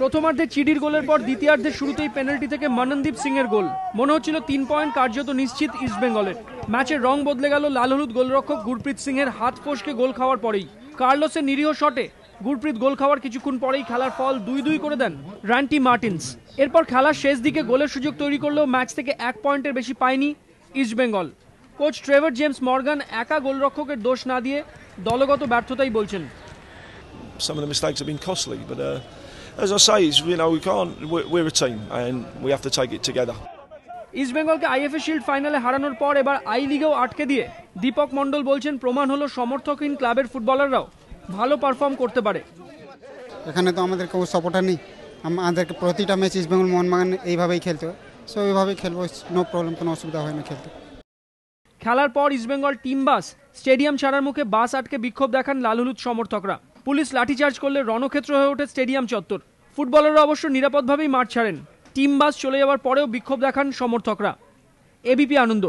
প্রথমার্ধে চিডির গোলের পর দ্বিতীয়ার্ধের শুরুতেই পেনাল্টি থেকে মননদীপ সিং এর গোল। মনে হচ্ছিল 3 পয়েন্ট কার্যত নিশ্চিত ইস্টবেঙ্গলের। ম্যাচের রং বদলে গেল লাল হলুদ গোলরক্ষক গুরপ্রীত সিং এর হাত ফসকে গোল খাওয়ার পরেই। কার্লোসের নিরীহ শটে গুরপ্রীত গোল খাওয়ার কিছুক্ষণ পরেই খেলার ফল 2-2 করে দেন রান্টি মার্টিন্স। এরপর খেলার শেষ দিকে গোলের সুযোগ তৈরি করলেও ম্যাচ থেকে 1 পয়েন্টের বেশি পায়নি East Bengal. Coach Trevor James Morgan একা গোলরক্ষকের দোষ না দিয়ে দলগত ব্যর্থতাই বলছেন। Some of the mistakes have been costly, but as I say, we're a team and we have to take it together. ইস্টবেঙ্গলকে আইএফএ শিল্ড ফাইনালে হারানোর পর এবার আই লিগেও আটকে দিয়ে দীপক মন্ডল বলছেন প্রমাণ হলো সমর্থকহীন ক্লাবের ফুটবলাররাও ভালো পারফর্ম করতে পারে। এখানে তো আমাদের কেউ সাপোর্টার নেই, আমাদেরকে প্রতিটা ম্যাচ ইস্টবেঙ্গল মোহনবাগান এইভাবেই খেলতে হয়, সো এইভাবেই খেলবো, নো প্রবলেম, কোনো অসুবিধা হয় না খেলতে। খেলার পর ইস্টবেঙ্গল টিম বাস স্টেডিয়াম ছাড়ার মুখে বাস আটকে বিক্ষোভ দেখান লাল হলুদ সমর্থকরা। পুলিশ লাঠিচার্জ করলে রণক্ষেত্র হয়ে ওঠে স্টেডিয়াম চত্বর। ফুটবলাররা অবশ্য নিরাপদভাবেই মাঠ ছাড়েন। টিম বাস চলে যাওয়ার পরেও বিক্ষোভ দেখান সমর্থকরা। এবিপি আনন্দ।